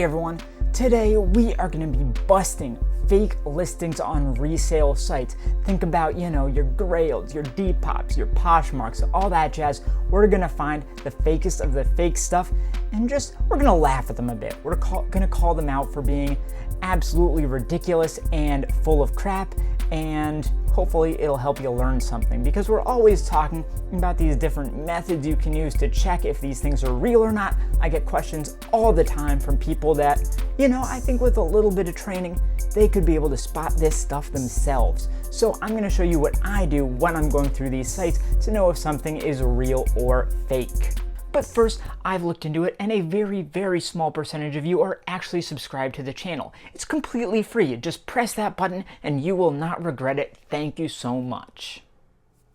Hey everyone, today we are going to be busting fake listings on resale sites. Think about, your Grails, your Depops, your Poshmarks, all that jazz. We're going to find the fakest of the fake stuff and we're going to laugh at them a bit. We're going to call them out for being absolutely ridiculous and full of crap, and hopefully it'll help you learn something, because we're always talking about these different methods you can use to check if these things are real or not. I get questions all the time from people that, I think with a little bit of training, they could be able to spot this stuff themselves. So I'm going to show you what I do when I'm going through these sites to know if something is real or fake. But first, I've looked into it, and a very, very small percentage of you are actually subscribed to the channel. It's completely free. Just press that button and you will not regret it. Thank you so much.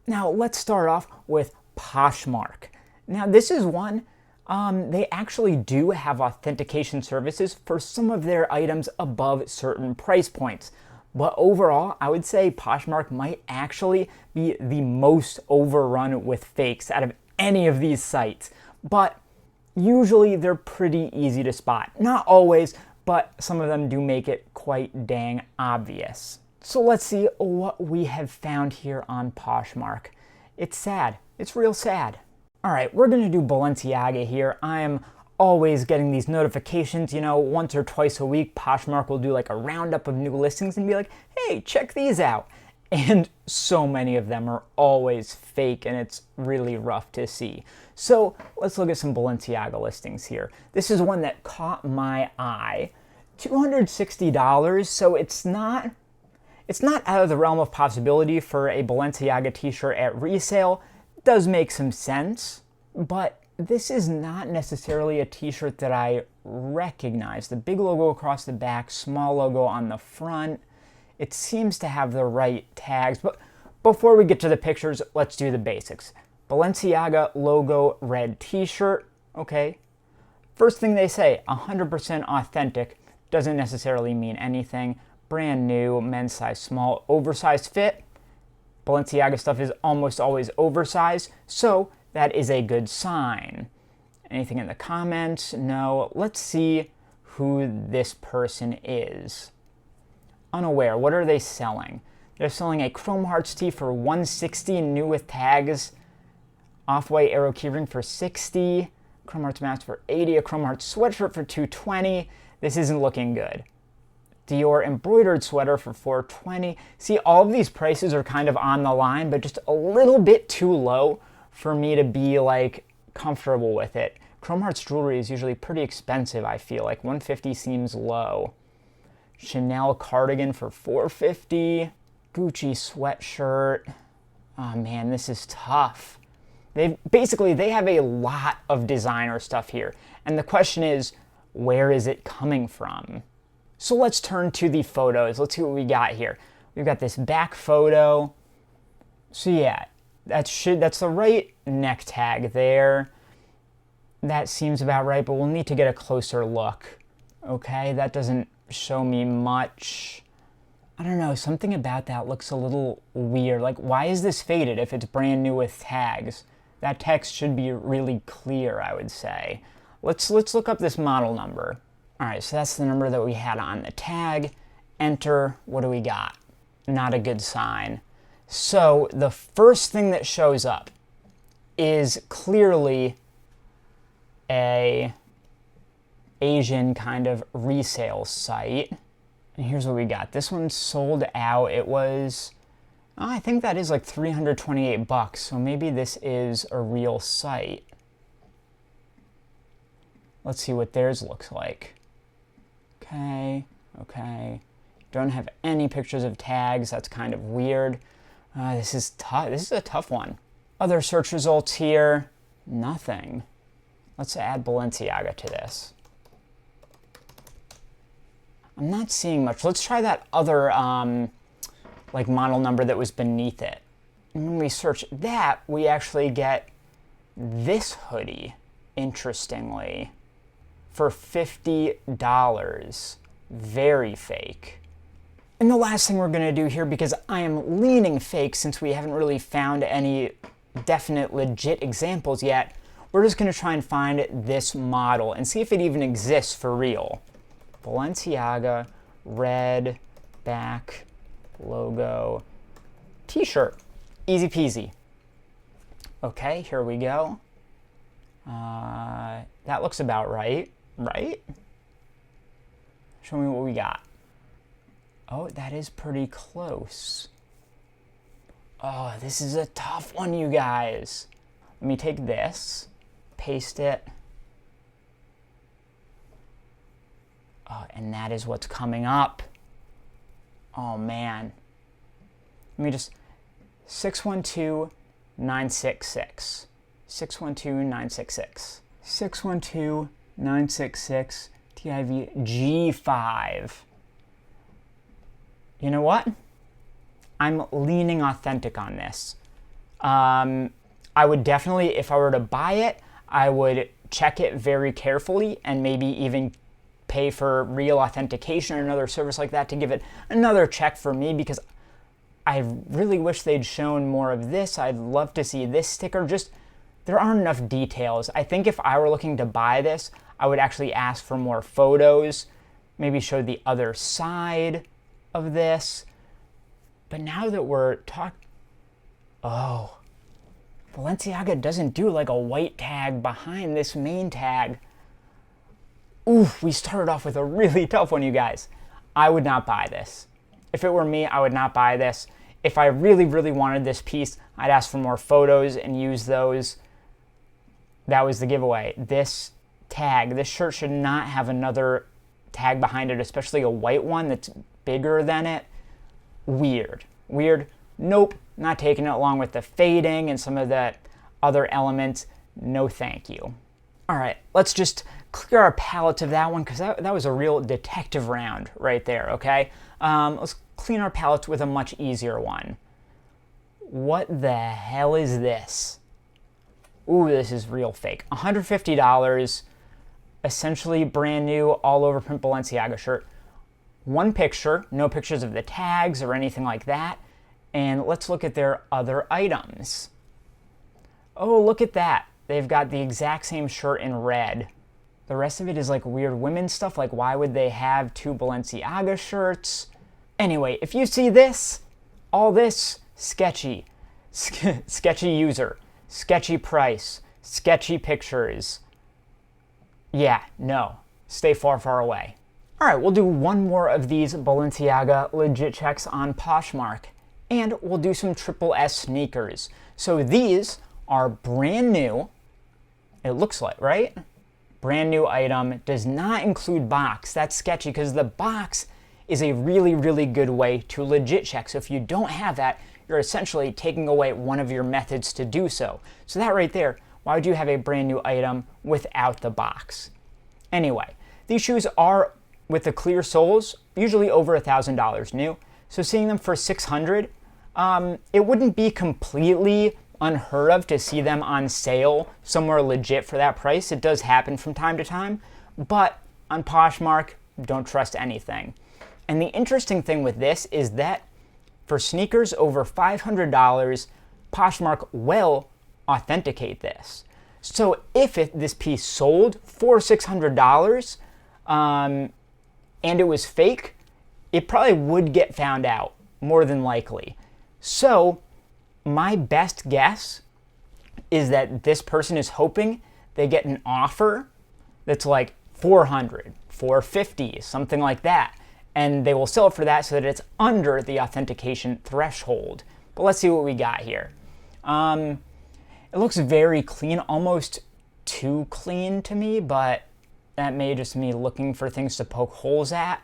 Now, let's start off with Poshmark. Now, this is one, they actually do have authentication services for some of their items above certain price points. But overall, I would say Poshmark might actually be the most overrun with fakes out of any of these sites. But usually they're pretty easy to spot. Not always, but some of them do make it quite dang obvious. So let's see what we have found here on Poshmark. It's sad. It's real sad. All right, we're going to do Balenciaga here. I am always getting these notifications, once or twice a week. Poshmark will do like a roundup of new listings and be like, hey, check these out. And so many of them are always fake, and it's really rough to see. So let's look at some Balenciaga listings here. This is one that caught my eye. $260, so it's not out of the realm of possibility for a Balenciaga t-shirt at resale. It does make some sense, but this is not necessarily a t-shirt that I recognize. The big logo across the back, small logo on the front. It seems to have the right tags, but before we get to the pictures, let's do the basics. Balenciaga logo red t-shirt, okay. First thing they say, 100% authentic, doesn't necessarily mean anything. Brand new, men's size small, oversized fit. Balenciaga stuff is almost always oversized, so that is a good sign. Anything in the comments? No. Let's see who this person is. Unaware. What are they selling? They're selling a Chrome Hearts tee for $160, new with tags. Off-white arrow keyring for $60. Chrome Hearts mask for $80. A Chrome Hearts sweatshirt for $220. This isn't looking good. Dior embroidered sweater for $420. See, all of these prices are kind of on the line, but just a little bit too low for me to be comfortable with it. Chrome Hearts jewelry is usually pretty expensive, I feel like. $150 seems low. Chanel cardigan for $450. Gucci sweatshirt. Oh man, this is tough. They have a lot of designer stuff here. And the question is, where is it coming from? So let's turn to the photos. Let's see what we got here. We've got this back photo. So yeah, that's the right neck tag there. That seems about right, but we'll need to get a closer look. Okay, that doesn't show me much. I don't know, something about that looks a little weird. Why is this faded if it's brand new with tags? That text should be really clear, I would say. Let's look up this model number. All right, so that's the number that we had on the tag. Enter. What do we got? Not a good sign. So the first thing that shows up is clearly a Asian kind of resale site. And here's what we got. This one sold out. It was, I think that is $328. So maybe this is a real site. Let's see what theirs looks like. Okay. Don't have any pictures of tags. That's kind of weird. This is tough. This is a tough one. Other search results here. Nothing. Let's add Balenciaga to this. I'm not seeing much. Let's try that other model number that was beneath it. And when we search that, we actually get this hoodie, interestingly, for $50. Very fake. And the last thing we're going to do here, because I am leaning fake since we haven't really found any definite legit examples yet, we're just going to try and find this model and see if it even exists for real. Balenciaga red back logo t-shirt. Easy peasy. Okay, here we go. That looks about right, right? Show me what we got. Oh, that is pretty close. Oh, this is a tough one, you guys. Let me take this, paste it. Oh, and that is what's coming up. Oh, man. Let me just, 612966. 612966. 612966 TIV G5. You know what? I'm leaning authentic on this. I would definitely, if I were to buy it, I would check it very carefully and maybe even pay for real authentication or another service like that to give it another check for me, because I really wish they'd shown more of this. I'd love to see this sticker. Just, there aren't enough details. I think if I were looking to buy this, I would actually ask for more photos, maybe show the other side of this. But now that we're talking, oh, Balenciaga doesn't do like a white tag behind this main tag. Oof, we started off with a really tough one, you guys. I would not buy this. If it were me, I would not buy this. If I really, really wanted this piece, I'd ask for more photos and use those. That was the giveaway. This tag, this shirt should not have another tag behind it, especially a white one that's bigger than it. Weird. Weird. Nope, not taking it, along with the fading and some of the other elements. No thank you. All right, let's just clear our palates of that one, because that was a real detective round right there, okay? Let's clean our palates with a much easier one. What the hell is this? Ooh, this is real fake. $150, essentially brand new, all over print Balenciaga shirt. One picture, no pictures of the tags or anything like that. And let's look at their other items. Oh, look at that. They've got the exact same shirt in red. The rest of it is like weird women's stuff. Like, why would they have two Balenciaga shirts? Anyway, if you see this, all this, sketchy. Sketchy user, sketchy price, sketchy pictures. Yeah, no. Stay far, far away. All right, we'll do one more of these Balenciaga legit checks on Poshmark, and we'll do some Triple S sneakers. So these are brand new. It looks like, right? Brand new item, does not include box. That's sketchy, because the box is a really, really good way to legit check. So if you don't have that, you're essentially taking away one of your methods to do so. So that right there, why would you have a brand new item without the box? Anyway, these shoes are, with the clear soles, usually over $1,000 new. So seeing them for $600, it wouldn't be completely unheard of to see them on sale somewhere legit for that price. It does happen from time to time, but on Poshmark, don't trust anything. And the interesting thing with this is that for sneakers over $500, Poshmark will authenticate this. So if this piece sold for $600 and it was fake, it probably would get found out, more than likely. So my best guess is that this person is hoping they get an offer that's like $400, $450, something like that. And they will sell it for that so that it's under the authentication threshold. But let's see what we got here. It looks very clean, almost too clean to me, but that may just be me looking for things to poke holes at.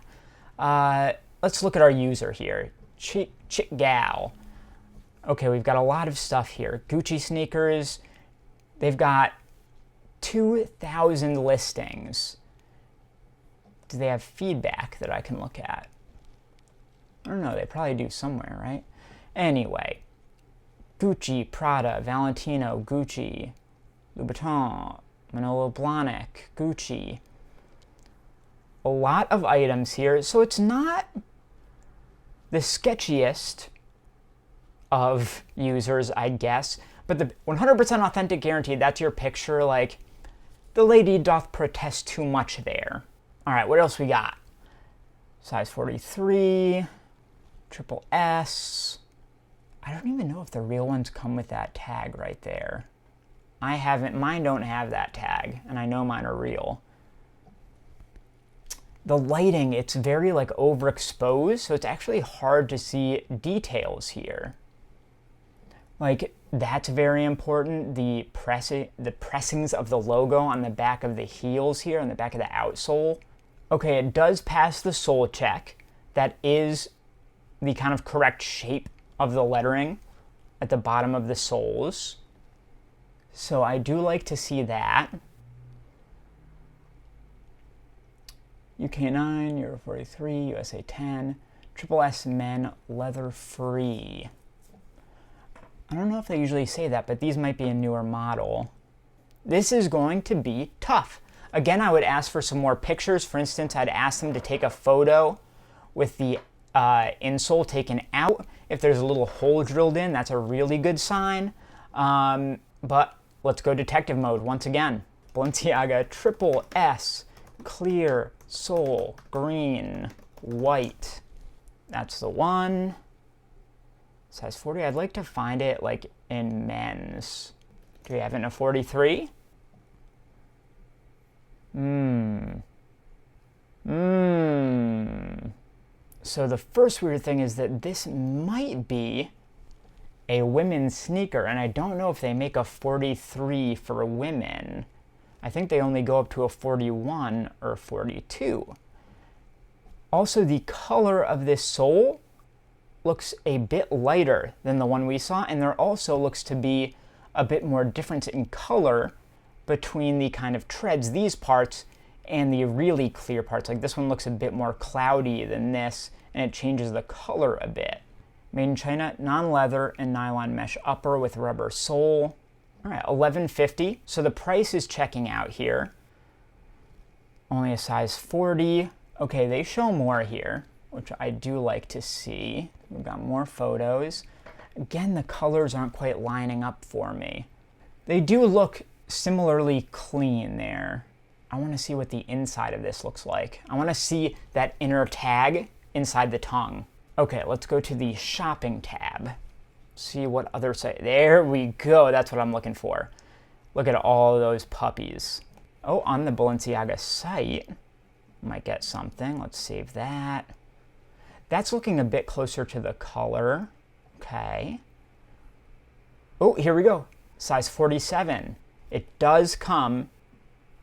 Let's look at our user here, Chick Gal. Okay, we've got a lot of stuff here. Gucci sneakers, they've got 2,000 listings. Do they have feedback that I can look at? I don't know, they probably do somewhere, right? Anyway, Gucci, Prada, Valentino, Gucci, Louboutin, Manolo Blahnik, Gucci. A lot of items here, so it's not the sketchiest of users, I guess, but the 100% authentic guaranteed, that's your picture, like, the lady doth protest too much there. All right, what else we got? Size 43, Triple S. I don't even know if the real ones come with that tag right there. I haven't, mine don't have that tag, and I know mine are real. The lighting, it's very like overexposed, so it's actually hard to see details here. Like, that's very important. The pressings of the logo on the back of the heels here, on the back of the outsole. Okay, it does pass the sole check. That is the kind of correct shape of the lettering at the bottom of the soles. So I do like to see that. UK9, Euro 43, USA 10, Triple S men, leather free. I don't know if they usually say that, but these might be a newer model. This is going to be tough. Again, I would ask for some more pictures. For instance, I'd ask them to take a photo with the insole taken out. If there's a little hole drilled in, that's a really good sign. But let's go detective mode once again. Balenciaga Triple S, clear, sole, green, white. That's the one. Size 40. I'd like to find it like in men's. Do we have it in a 43? So the first weird thing is that this might be a women's sneaker, and I don't know if they make a 43 for women. I think they only go up to a 41 or 42. Also, the color of this sole looks a bit lighter than the one we saw, and there also looks to be a bit more difference in color between the kind of treads, these parts, and the really clear parts. Like this one looks a bit more cloudy than this, and it changes the color a bit. Made in China, non-leather and nylon mesh upper with rubber sole. All right, $11.50. So the price is checking out here. Only a size 40. Okay, they show more here, which I do like to see. We've got more photos. Again, the colors aren't quite lining up for me. They do look similarly clean there. I want to see what the inside of this looks like. I want to see that inner tag inside the tongue. Okay, let's go to the shopping tab. See what other site. There we go. That's what I'm looking for. Look at all those puppies. Oh, on the Balenciaga site, might get something. Let's save that. That's looking a bit closer to the color. Okay. Oh, here we go. Size 47. It does come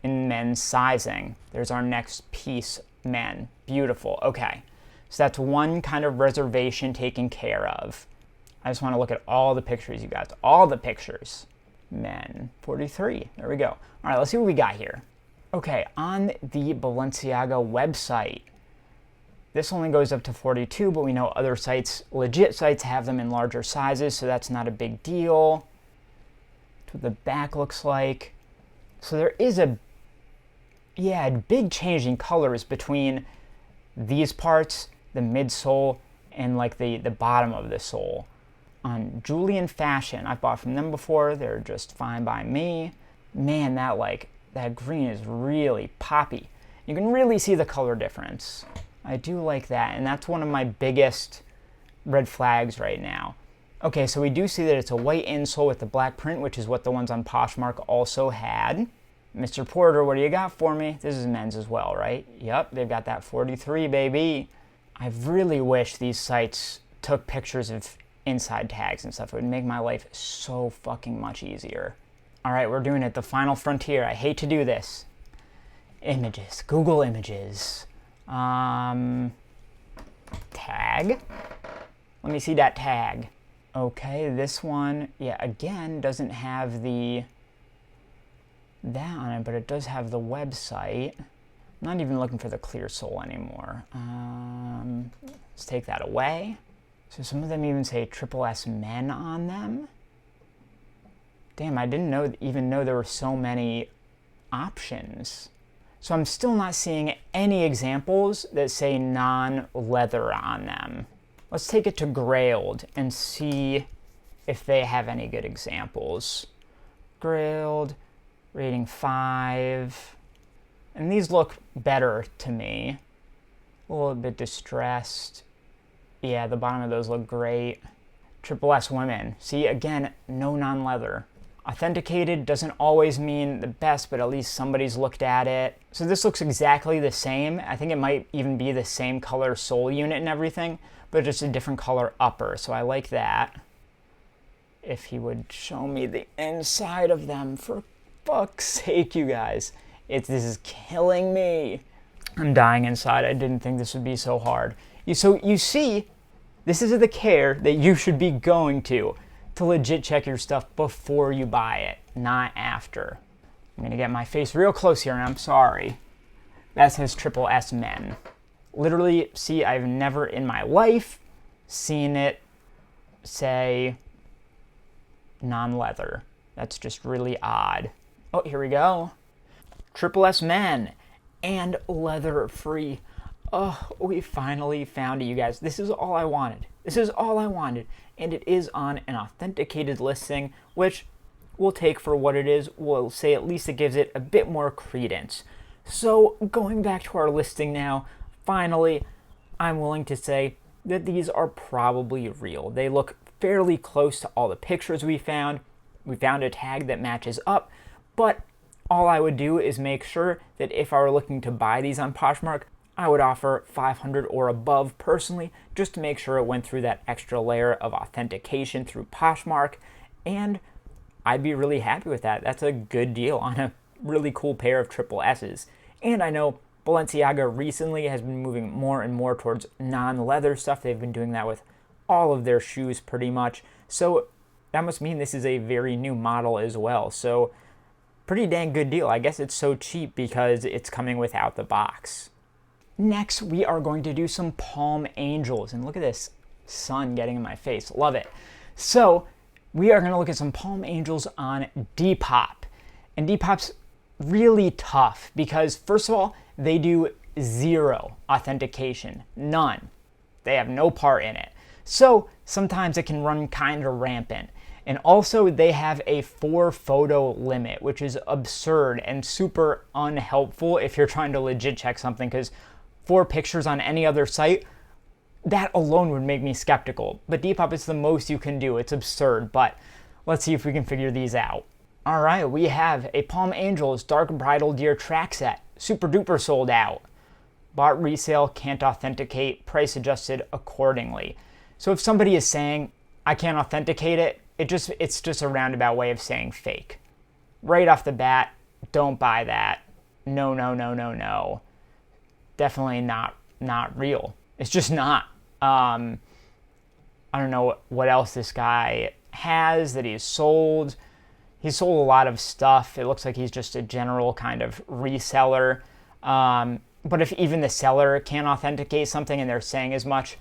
in men's sizing. There's our next piece, men. Beautiful. Okay. So that's one kind of reservation taken care of. I just want to look at all the pictures you got. All the pictures. Men. 43. There we go. All right, let's see what we got here. Okay, on the Balenciaga website, this only goes up to 42, but we know other sites, legit sites, have them in larger sizes, so that's not a big deal. That's what the back looks like. So there is a big change in colors between these parts, the midsole, and like the bottom of the sole. On Julian Fashion, I've bought from them before. They're just fine by me. Man, that green is really poppy. You can really see the color difference. I do like that, and that's one of my biggest red flags right now. Okay, so we do see that it's a white insole with the black print, which is what the ones on Poshmark also had. Mr. Porter, what do you got for me? This is men's as well, right? Yep, they've got that 43, baby. I really wish these sites took pictures of inside tags and stuff. It would make my life so fucking much easier. All right, we're doing it. The final frontier. I hate to do this. Images. Google Images. Tag. Let me see that tag. Okay, this one, yeah, again, doesn't have that on it, but it does have the website. I'm not even looking for the clear sole anymore. Let's take that away. So some of them even say Triple S men on them. Damn, I didn't even know there were so many options. So I'm still not seeing any examples that say non-leather on them. Let's take it to Grailed and see if they have any good examples. Grailed, rating 5. And these look better to me. A little bit distressed. Yeah, the bottom of those look great. Triple S women. See, again, no non-leather. Authenticated doesn't always mean the best, but at least somebody's looked at it. So this looks exactly the same. I think it might even be the same color sole unit and everything, but just a different color upper. So I like that. If he would show me the inside of them, for fuck's sake, you guys. This is killing me. I'm dying inside. I didn't think this would be so hard. So you see, this is the care that you should be going to legit check your stuff before you buy it, not after. I'm gonna get my face real close here, and I'm sorry. That says Triple S men. Literally, see, I've never in my life seen it say non-leather. That's just really odd. Oh, here we go. Triple S men and leather free. Oh, we finally found it, you guys. This is all I wanted. This is all I wanted. And it is on an authenticated listing, which we'll take for what it is. We'll say at least it gives it a bit more credence. So going back to our listing now, finally, I'm willing to say that these are probably real. They look fairly close to all the pictures we found. We found a tag that matches up, but all I would do is make sure that if I were looking to buy these on Poshmark, I would offer 500 or above personally, just to make sure it went through that extra layer of authentication through Poshmark, and I'd be really happy with that. That's a good deal on a really cool pair of Triple S's. And I know Balenciaga recently has been moving more and more towards non-leather stuff. They've been doing that with all of their shoes pretty much. So that must mean this is a very new model as well. So pretty dang good deal. I guess it's so cheap because it's coming without the box. Next, we are going to do some Palm Angels. And look at this sun getting in my face. Love it. So we are going to look at some Palm Angels on Depop. And Depop's really tough because, first of all, they do zero authentication. None. They have no part in it. So sometimes it can run kind of rampant. And also they have a 4-photo limit, which is absurd and super unhelpful if you're trying to legit check something, because 4 pictures on any other site, that alone would make me skeptical. But Depop is the most you can do. It's absurd, but let's see if we can figure these out. All right, we have a Palm Angels Dark Bridal Deer track set. Super duper sold out. Bought resale, can't authenticate, price adjusted accordingly. So if somebody is saying, I can't authenticate it, it's just a roundabout way of saying fake. Right off the bat, don't buy that. No, no, no, no, no. Definitely not real. It's just not. I don't know what else this guy has that he's sold. He's sold a lot of stuff. It looks like he's just a general kind of reseller. But if even the seller can't authenticate something and they're saying as much,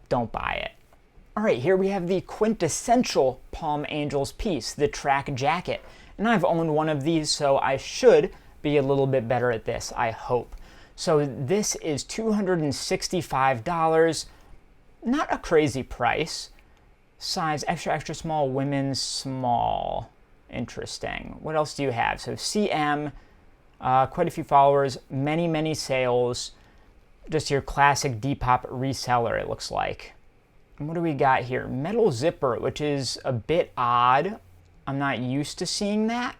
don't buy it. All right, here we have the quintessential Palm Angels piece, the track jacket. And I've owned one of these, so I should be a little bit better at this, I hope. So this is $265. Not a crazy price. Size extra, extra small, women's small. Interesting. What else do you have? So CM, quite a few followers, many, many sales. Just your classic Depop reseller, it looks like. And what do we got here? Metal zipper, which is a bit odd. I'm not used to seeing that.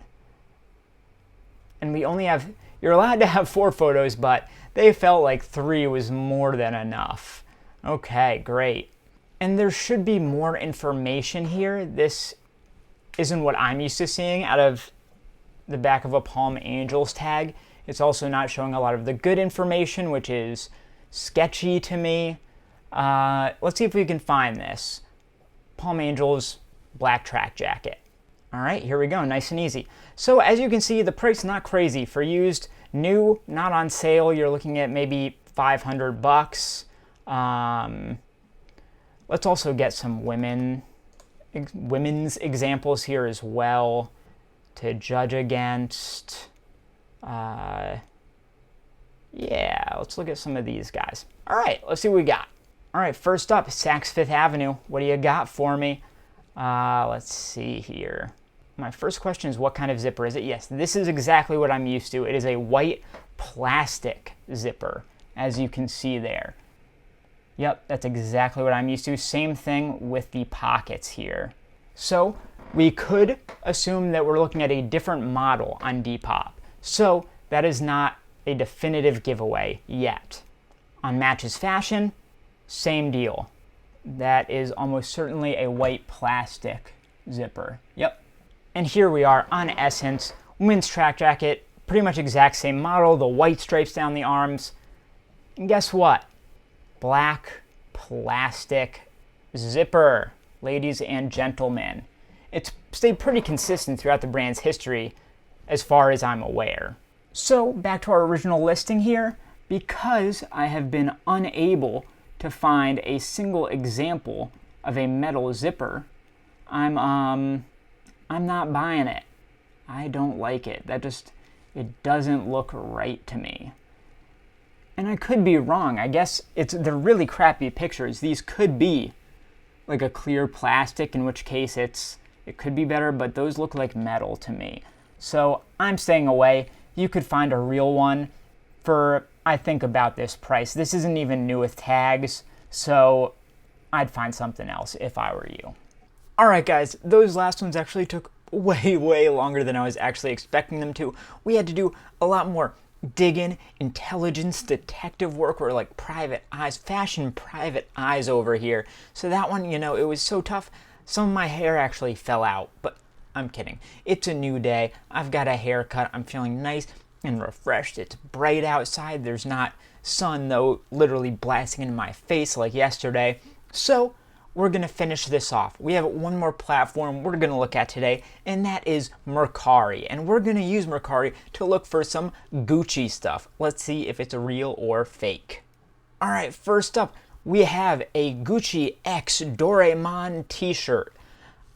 And we only have, you're allowed to have 4 photos, but they felt like 3 was more than enough. Okay, great. And there should be more information here. This isn't what I'm used to seeing out of the back of a Palm Angels tag. It's also not showing a lot of the good information, which is sketchy to me. Let's see if we can find this. Palm Angels black track jacket. All right, here we go, nice and easy. So as you can see, the price not crazy. For used, new, not on sale, you're looking at maybe $500. Let's also get some women's examples here as well to judge against. Yeah, let's look at some of these guys. All right, let's see what we got. All right, first up, Saks Fifth Avenue. What do you got for me? Let's see here. My first question is, what kind of zipper is it? Yes, this is exactly what I'm used to. It is a white plastic zipper. as you can see there. Yep, that's exactly what I'm used to. Same thing with the pockets here. So we could assume that we're looking at a different model on Depop. So that is not a definitive giveaway yet. On Matches Fashion, same deal. That is almost certainly a white plastic zipper. Yep. And here we are on Essence, women's track jacket, pretty much exact same model, the white stripes down the arms. And guess what? Black plastic zipper, ladies and gentlemen. It's stayed pretty consistent throughout the brand's history as far as I'm aware. So back to our original listing here, because I have been unable to find a single example of a metal zipper, I'm not buying it. I don't like it. It doesn't look right to me. And I could be wrong. I guess they're really crappy pictures. These could be like a clear plastic, in which case it could be better, but those look like metal to me. So I'm staying away. You could find a real one for, I think, about this price. This isn't even new with tags, so I'd find something else if I were you. All right, guys, those last ones actually took way, way longer than I was actually expecting them to. We had to do a lot more digging, intelligence, detective work. We're like private eyes, fashion private eyes over here. So that one, it was so tough. Some of my hair actually fell out, but I'm kidding. It's a new day. I've got a haircut. I'm feeling nice and refreshed. It's bright outside. There's not sun, though, literally blasting into my face like yesterday. So we're going to finish this off. We have one more platform we're going to look at today, and that is Mercari. And we're going to use Mercari to look for some Gucci stuff. Let's see if it's real or fake. All right, first up, we have a Gucci X Doraemon t-shirt.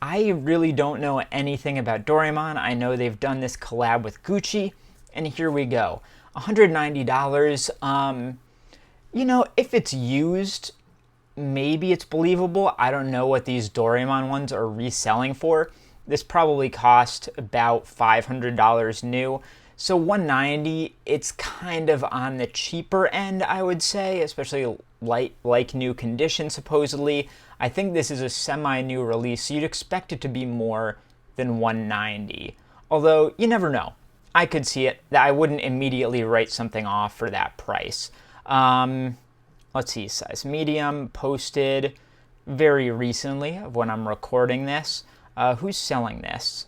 I really don't know anything about Doraemon. I know they've done this collab with Gucci, and here we go. $190. If it's used, maybe it's believable. I don't know what these Doraemon ones are reselling for. This probably cost about $500 new. So $190, it's kind of on the cheaper end, I would say, especially like new condition, supposedly. I think this is a semi-new release, so you'd expect it to be more than $190. Although, you never know. I could see it. I wouldn't immediately write something off for that price. Let's see, size medium, posted very recently of when I'm recording this. Who's selling this?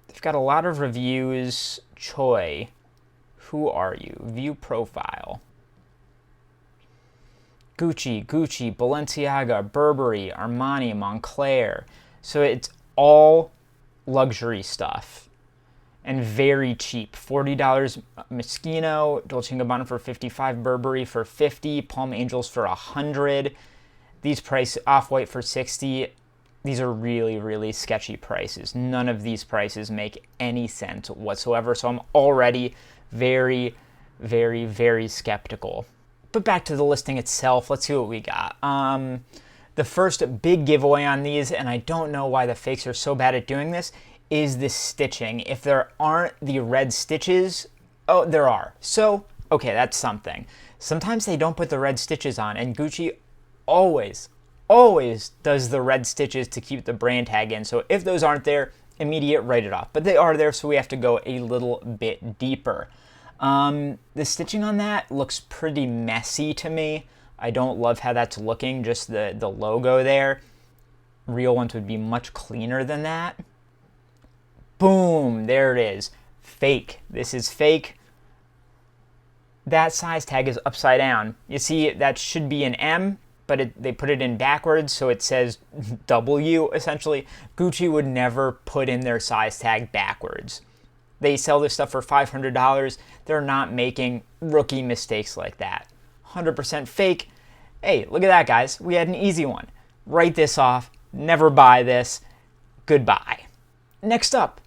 They've got a lot of reviews. Choi, who are you? View profile. Gucci, Balenciaga, Burberry, Armani, Moncler. So it's all luxury stuff and very cheap. $40 Moschino, Dolce & Gabbana for $55, Burberry for $50, Palm Angels for $100. These prices, Off-White for $60. These are really, really sketchy prices. None of these prices make any sense whatsoever. So I'm already very, very, very skeptical. But back to the listing itself. Let's see what we got. The first big giveaway on these, and I don't know why the fakes are so bad at doing this, is the stitching. If there aren't the red stitches, oh, there are. So, okay, that's something. Sometimes they don't put the red stitches on, and Gucci always does the red stitches to keep the brand tag in. So if those aren't there, immediate write it off. But they are there, so we have to go a little bit deeper. The stitching on that looks pretty messy to me. I don't love how that's looking, just the logo there. Real ones would be much cleaner than that. Boom, there it is. Fake. This is fake. That size tag is upside down. You see, that should be an M, but they put it in backwards, so it says W, essentially. Gucci would never put in their size tag backwards. They sell this stuff for $500. They're not making rookie mistakes like that. 100% fake. Hey, look at that, guys. We had an easy one. Write this off. Never buy this. Goodbye. Next up,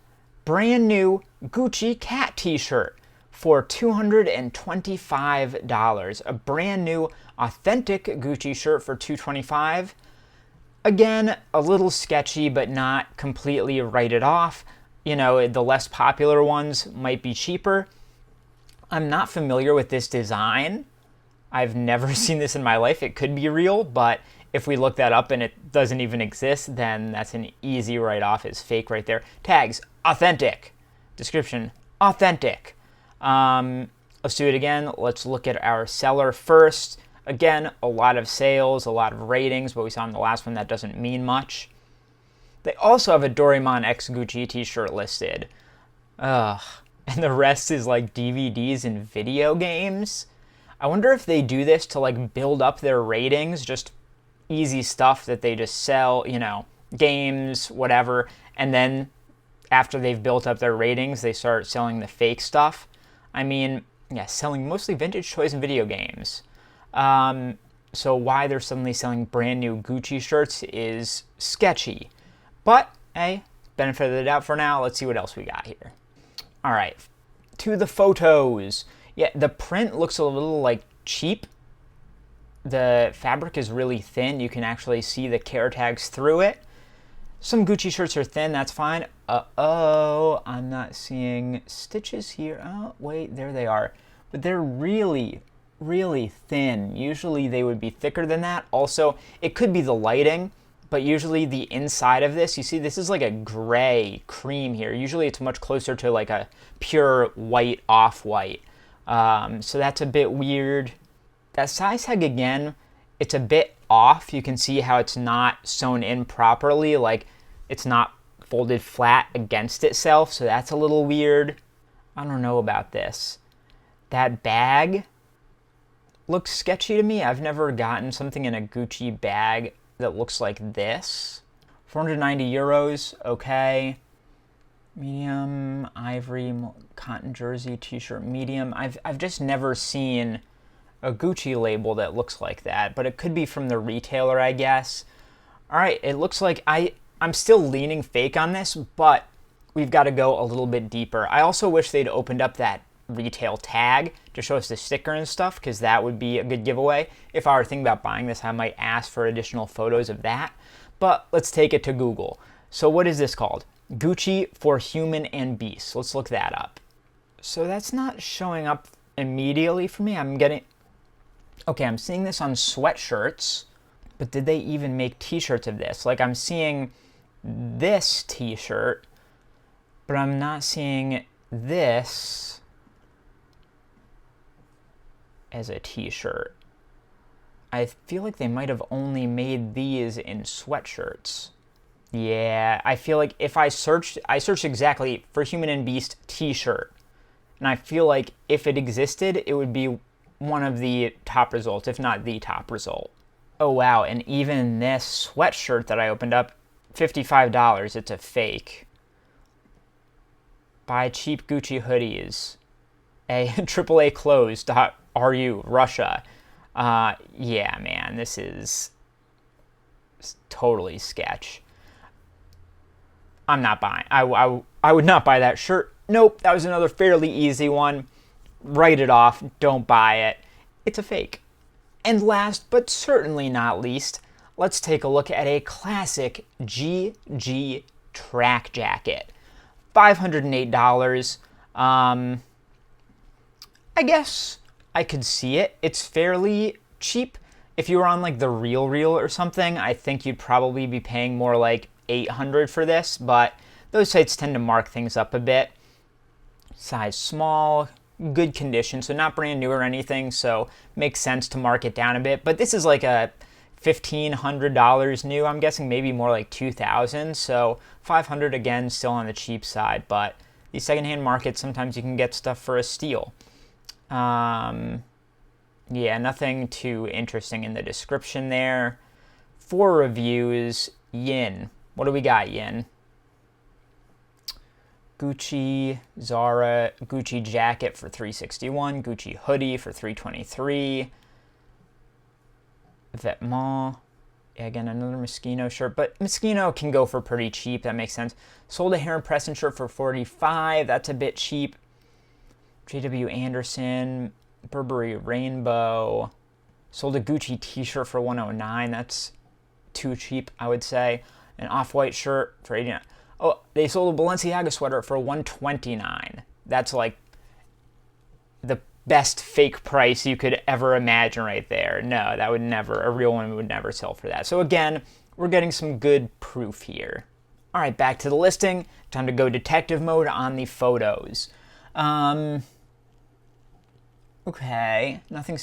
brand new Gucci cat t-shirt for $225. A brand new authentic Gucci shirt for $225. Again, a little sketchy, but not completely write it off. The less popular ones might be cheaper. I'm not familiar with this design. I've never seen this in my life. It could be real, but if we look that up and it doesn't even exist, then that's an easy write-off. It's fake right there. Tags, authentic. Description, authentic. Let's do it again. Let's look at our seller first. Again, a lot of sales, a lot of ratings, but we saw in the last one that doesn't mean much. They also have a Doraemon X Gucci t-shirt listed. Ugh. And the rest is like DVDs and video games. I wonder if they do this to like build up their ratings, just easy stuff that they just sell, you know, games, whatever, and then after they've built up their ratings, they start selling the fake stuff. I mean, yeah, selling mostly vintage toys and video games. So why they're suddenly selling brand new Gucci shirts is sketchy. But, hey, benefit of the doubt for now. Let's see what else we got here. All right, to the photos. Yeah, the print looks a little like cheap. The fabric is really thin. You can actually see the care tags through it. Some Gucci shirts are thin, that's fine. Uh-oh, I'm not seeing stitches here. Oh, wait, there they are. But they're really, really thin. Usually they would be thicker than that. Also, it could be the lighting, but usually the inside of this, you see this is like a gray cream here. Usually it's much closer to like a pure white off-white. So that's a bit weird. That size tag again, it's a bit off. You can see how it's not sewn in properly, like it's not folded flat against itself, so that's a little weird. I don't know about this. That bag looks sketchy to me. I've never gotten something in a Gucci bag that looks like this. 490 euros, okay. Medium, ivory, cotton jersey, t-shirt, medium. I've just never seen a Gucci label that looks like that, but it could be from the retailer, I guess. All right, it looks like I'm still leaning fake on this, but we've got to go a little bit deeper. I also wish they'd opened up that retail tag to show us the sticker and stuff, because that would be a good giveaway. If I were thinking about buying this, I might ask for additional photos of that, but let's take it to Google. So what is this called? Gucci for Human and Beast. Let's look that up. So that's not showing up immediately for me. Okay, I'm seeing this on sweatshirts, but did they even make t-shirts of this? Like, I'm seeing this t-shirt, but I'm not seeing this as a t-shirt. I feel like they might have only made these in sweatshirts. Yeah, I feel like if I searched exactly for Human and Beast t-shirt, and I feel like if it existed, it would be one of the top results, if not the top result. Oh wow, and even this sweatshirt that I opened up, $55, it's a fake. Buy cheap Gucci hoodies. AAA clothes.ru, Russia. Yeah, man, this is totally sketch. I'm not buying. I would not buy that shirt. Nope, that was another fairly easy one. Write it off. Don't buy it. It's a fake. And last but certainly not least, let's take a look at a classic GG track jacket. $508. I guess I could see it. It's fairly cheap. If you were on like the Real or something, I think you'd probably be paying more like $800 for this, but those sites tend to mark things up a bit. Size small, good condition, so not brand new or anything, so makes sense to mark it down a bit. But this is like a $1,500 new. I'm guessing maybe more like $2,000, so $500 again, still on the cheap side, but these secondhand markets, sometimes you can get stuff for a steal. Yeah, nothing too interesting in the description there. For reviews, Yin. What do we got, Yin? Gucci, Zara, Gucci jacket for $361, Gucci hoodie for $323, Vetements, again, another Moschino shirt, but Moschino can go for pretty cheap, that makes sense. Sold a Heron Preston shirt for $45, that's a bit cheap. J.W. Anderson, Burberry Rainbow, sold a Gucci t-shirt for $109, that's too cheap, I would say. An off-white shirt for $89. Oh, they sold a Balenciaga sweater for $129. That's like the best fake price you could ever imagine right there. No, that would never, a real one would never sell for that. So again, we're getting some good proof here. All right, back to the listing. Time to go detective mode on the photos. Okay, nothing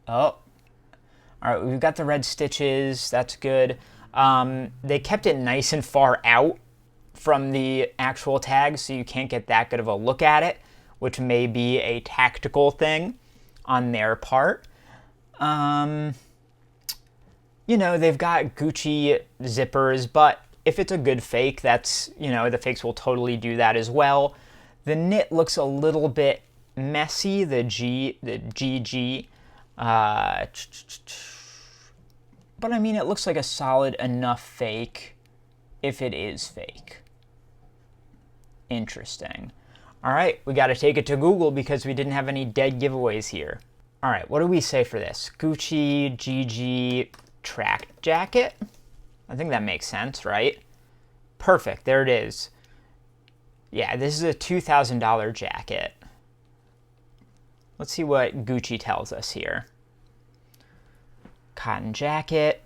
oh. All right, we've got the red stitches. That's good. They kept it nice and far out from the actual tag, so you can't get that good of a look at it, which may be a tactical thing on their part. You know, they've got Gucci zippers, but if it's a good fake, that's, you know, the fakes will totally do that as well. The knit looks a little bit messy, the GG. But I mean, it looks like a solid enough fake if it is fake. Interesting. All right, we got to take it to Google because we didn't have any dead giveaways here. All right, what do we say for this? Gucci GG track jacket? I think that makes sense, right? Perfect, there it is. Yeah, this is a $2,000 jacket. Let's see what Gucci tells us here. Cotton jacket.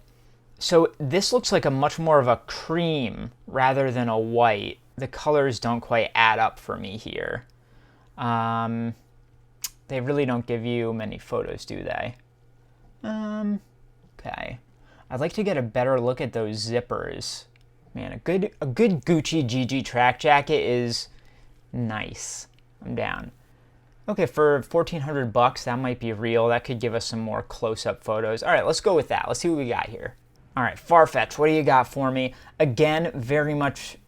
So this looks like a much more of a cream rather than a white. The colors don't quite add up for me here. They really don't give you many photos, do they? Okay. I'd like to get a better look at those zippers. Man, a good Gucci GG track jacket is nice. I'm down. Okay, for 1,400 bucks, that might be real. That could give us some more close-up photos. All right, let's go with that. Let's see what we got here. All right, Farfetch, what do you got for me? Again, very much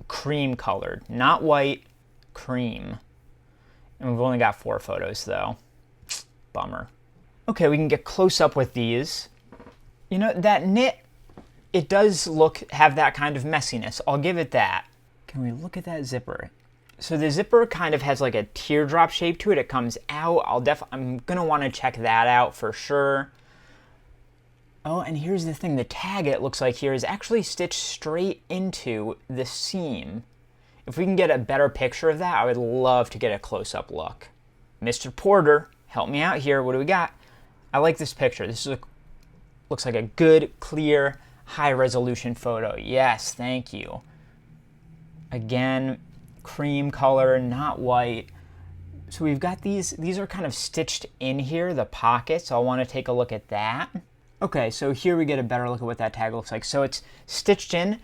cream colored, not white, cream. And we've only got 4 photos though. Bummer. Okay, we can get close up with these. You know, that knit, it does have that kind of messiness. I'll give it that. Can we look at that zipper? So the zipper kind of has like a teardrop shape to it. It comes out. I'm gonna want to check that out for sure. Oh, and here's the thing. The tag, it looks like here, is actually stitched straight into the seam. If we can get a better picture of that, I would love to get a close-up look. Mr. Porter, help me out here. What do we got? I like this picture. This is looks like a good, clear, high-resolution photo. Yes, thank you. Again, cream color, not white. So we've got these are kind of stitched in here, the pockets. I'll want to take a look at that. Okay, so here we get a better look at what that tag looks like. So it's stitched in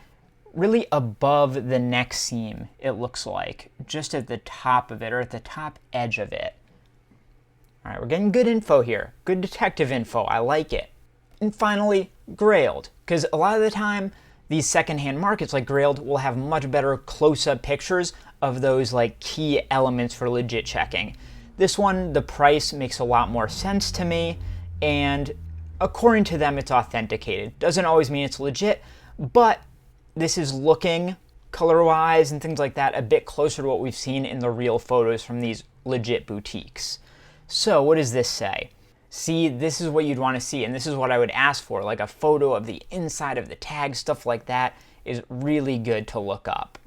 really above the neck seam, it looks like, just at the top of it, or at the top edge of it. All right, we're getting good info here. Good detective info, I like it. And finally, Grailed, because a lot of the time, these secondhand markets like Grailed will have much better close-up pictures of those like key elements for legit checking. This one, the price makes a lot more sense to me, and according to them, it's authenticated. Doesn't always mean it's legit, but this is looking, color-wise and things like that, a bit closer to what we've seen in the real photos from these legit boutiques. So what does this say? See, this is what you'd want to see, and this is what I would ask for, like a photo of the inside of the tag, stuff like that is really good to look up.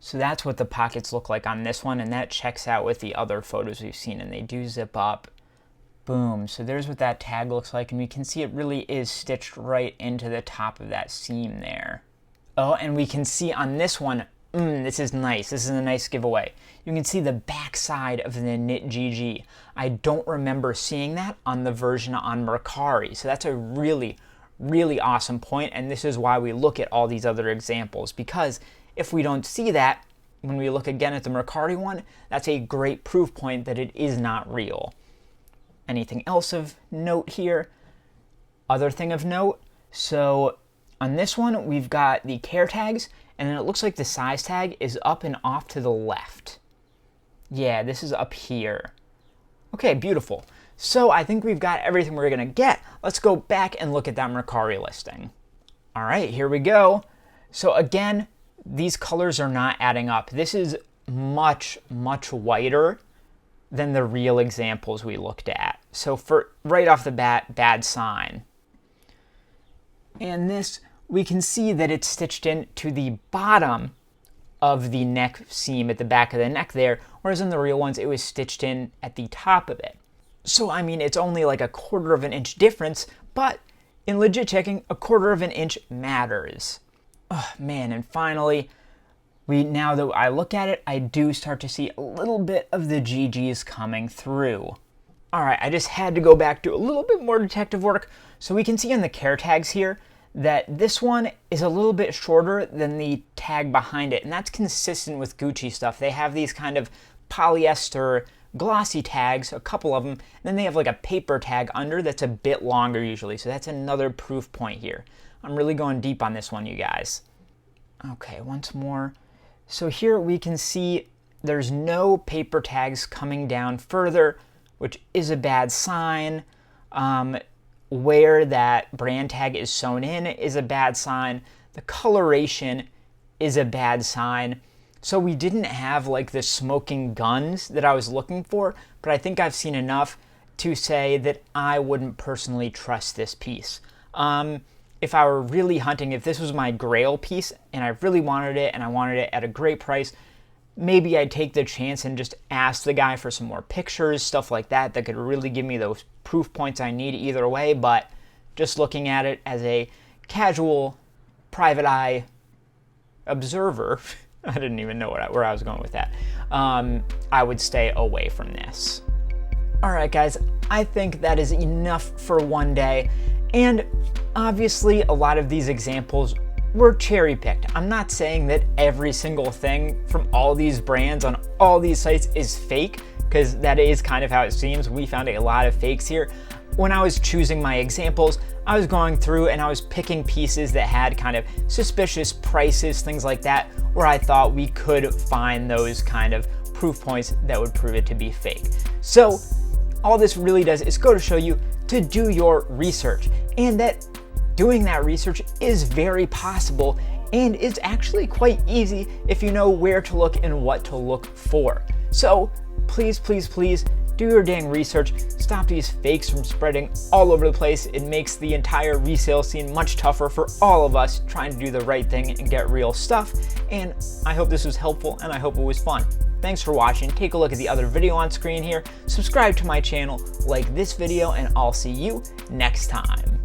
So that's what the pockets look like on this one, and that checks out with the other photos we've seen, and they do zip up. Boom, so there's what that tag looks like, and we can see it really is stitched right into the top of that seam there. Oh, and we can see on this one, this is nice. This is a nice giveaway. You can see the back side of the knit GG. I don't remember seeing that on the version on Mercari, so that's a really, really awesome point, and this is why we look at all these other examples, because if we don't see that, when we look again at the Mercari one, that's a great proof point that it is not real. Anything else of note here? Other thing of note, so on this one, we've got the care tags, and then it looks like the size tag is up and off to the left. Yeah, this is up here. Okay, beautiful. So I think we've got everything we're gonna get. Let's go back and look at that Mercari listing. All right, here we go. So again, these colors are not adding up. This is much, much whiter than the real examples we looked at. So for right off the bat, bad sign. And this, we can see that it's stitched in to the bottom of the neck seam at the back of the neck there, whereas in the real ones, it was stitched in at the top of it. So I mean, it's only like a 1/4 of an inch difference, but in legit checking, a 1/4 of an inch matters. Oh man, and finally, now that I look at it, I do start to see a little bit of the GGs coming through. All right, I just had to go back to a little bit more detective work. So we can see on the care tags here that this one is a little bit shorter than the tag behind it. And that's consistent with Gucci stuff. They have these kind of polyester glossy tags, a couple of them, and then they have like a paper tag under that's a bit longer usually. So that's another proof point here. I'm really going deep on this one, you guys. Okay, once more. So here we can see there's no paper tags coming down further, which is a bad sign. Where that brand tag is sewn in is a bad sign. The coloration is a bad sign. So we didn't have like the smoking guns that I was looking for, but I think I've seen enough to say that I wouldn't personally trust this piece. If I were really hunting, if this was my grail piece and I really wanted it and I wanted it at a great price, maybe I'd take the chance and just ask the guy for some more pictures, stuff like that, that could really give me those proof points I need either way. But just looking at it as a casual, private eye observer, I didn't even know where I was going with that, I would stay away from this. All right, guys, I think that is enough for one day. And obviously, a lot of these examples were cherry picked. I'm not saying that every single thing from all these brands on all these sites is fake, because that is kind of how it seems. We found a lot of fakes here. When I was choosing my examples, I was going through and I was picking pieces that had kind of suspicious prices, things like that, where I thought we could find those kind of proof points that would prove it to be fake. So all this really does is go to show you to do your research, and that doing that research is very possible and it's actually quite easy if you know where to look and what to look for. So please, please, please do your dang research. Stop these fakes from spreading all over the place. It makes the entire resale scene much tougher for all of us trying to do the right thing and get real stuff. And I hope this was helpful and I hope it was fun. Thanks for watching. Take a look at the other video on screen here. Subscribe to my channel, like this video, and I'll see you next time.